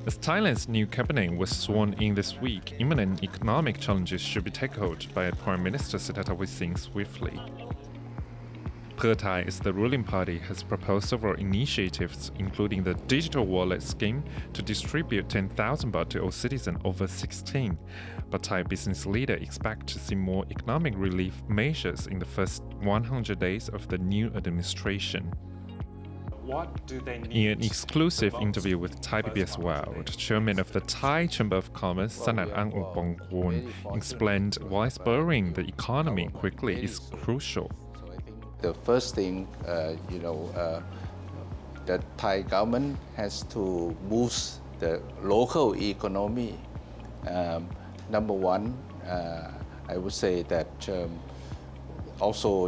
As Thailand's new cabinet was sworn in this week, imminent economic challenges should be tackled by Prime Minister Sittharath swiftly. Pheu Thai is the ruling party has proposed several initiatives, including the digital wallet scheme to distribute 10,000 baht to all citizens over 16. But Thai business leaders expect to see more economic relief measures in the first 100 days of the new administration. What do they need? In an exclusive interview with Thai PBS World, Chairman of the Thai Chamber of Commerce, Sanat Angupongkorn, explained why spurring the economy quickly is crucial. So I think the first thing, the Thai government has to boost the local economy. Number one, I would say that also,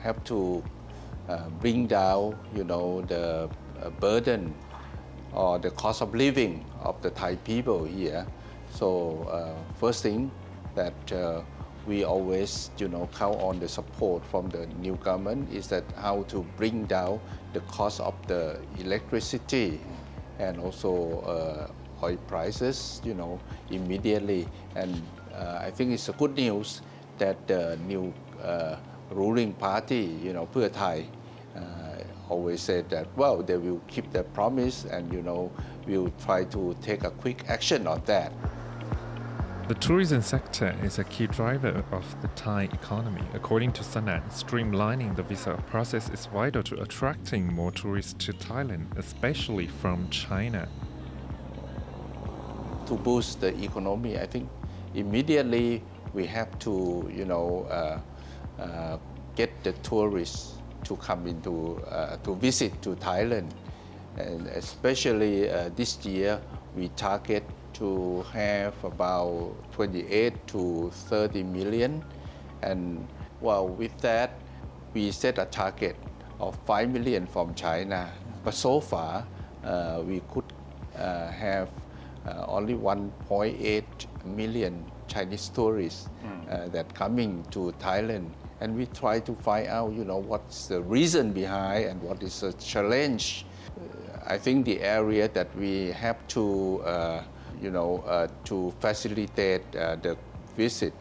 have to bring down, the burden or the cost of living of the Thai people here. So first thing that we always, count on the support from the new government is that how to bring down the cost of the electricity and also oil prices, immediately. And I think it's a good news that the new ruling party, Pheu Thai, always said that, well, they will keep their promise and, will try to take a quick action on that. The tourism sector is a key driver of the Thai economy. According to Sanat, streamlining the visa process is vital to attracting more tourists to Thailand, especially from China. To boost the economy, I think immediately we have to, get the tourists to come into to visit to Thailand, and especially this year we target to have about 28 to 30 million, and well, with that we set a target of 5 million from China, but so far we could have only 1.8 million Chinese tourists that coming to Thailand. And we try to find out, what's the reason behind and what is the challenge. I think the area that we have to, to facilitate the visit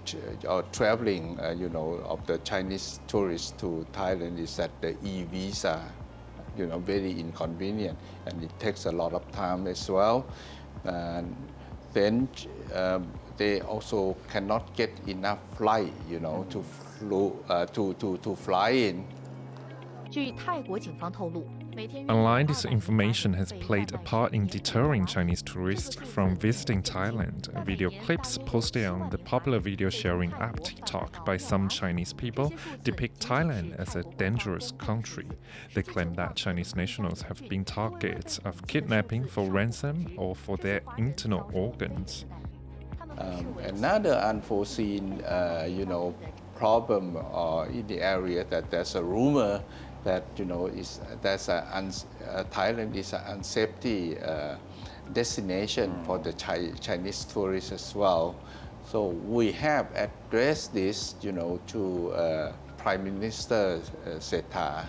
or traveling, of the Chinese tourists to Thailand is that the e-visa, very inconvenient, and it takes a lot of time as well. And then they also cannot get enough flight, to fly in. 据泰国警方透露，每天 Online disinformation has played a part in deterring Chinese tourists from visiting Thailand. Video clips posted on the popular video sharing app TikTok by some Chinese people depict Thailand as a dangerous country. They claim that Chinese nationals have been targets of kidnapping for ransom or for their internal organs. Another unforeseen, problem in the area that there's a rumor that Thailand is an unsafety destination for the Chinese tourists as well. So we have addressed this, to Prime Minister Sethar,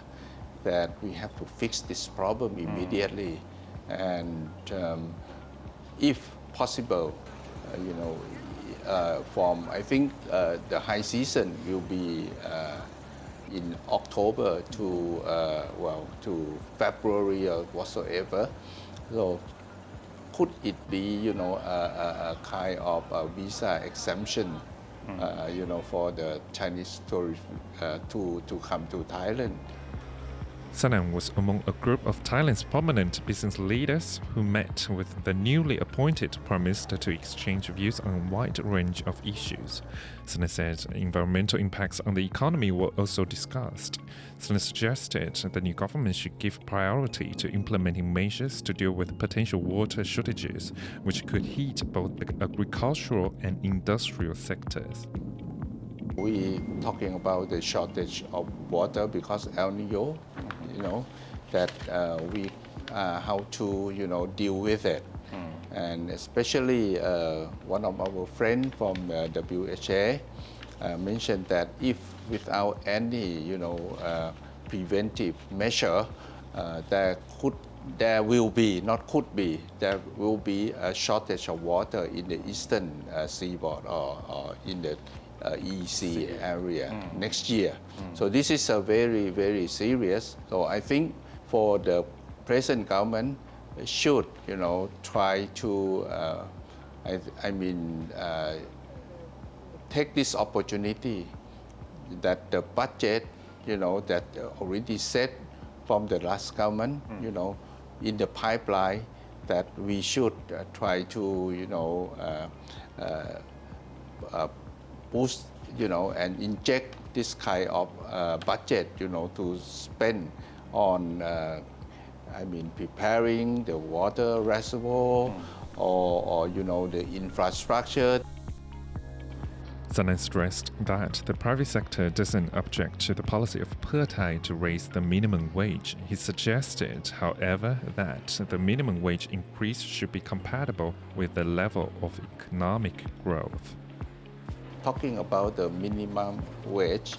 that we have to fix this problem immediately, and if possible, from I think the high season will be in October to to February or whatsoever. So could it be a kind of a visa exemption for the Chinese tourists to come to Thailand? Sanam was among a group of Thailand's prominent business leaders who met with the newly appointed Prime Minister to exchange views on a wide range of issues. Sanam said environmental impacts on the economy were also discussed. Sanam suggested the new government should give priority to implementing measures to deal with potential water shortages, which could hit both the agricultural and industrial sectors. We talking about the shortage of water because El Nino, that we how to deal with it, and especially one of our friends from WHA mentioned that if without any preventive measure, there could there will be, not could be, there will be a shortage of water in the eastern seaboard or in the EEC area next year. So this is a very, very serious. So I think for the present government should, try to, take this opportunity that the budget, that already set from the last government, in the pipeline, that we should try to, boost, and inject this kind of budget, to spend on, preparing the water reservoir or the infrastructure. Sanan stressed that the private sector doesn't object to the policy of Pheu Thai to raise the minimum wage. He suggested, however, that the minimum wage increase should be compatible with the level of economic growth. Talking about the minimum wage,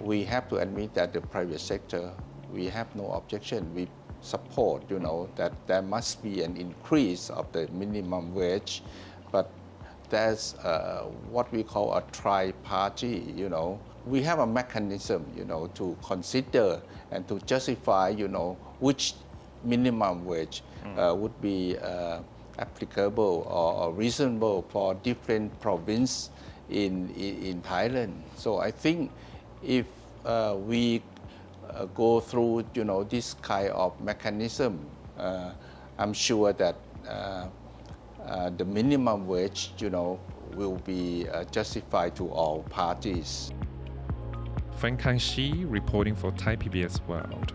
we have to admit that the private sector, we have no objection. We support, that there must be an increase of the minimum wage, but there's what we call a tri-party, We have a mechanism, to consider and to justify, which minimum wage would be applicable or reasonable for different provinces in Thailand. So I think if we go through, this kind of mechanism, I'm sure that the minimum wage, will be justified to all parties. Fan Kai-shi reporting for Thai PBS World.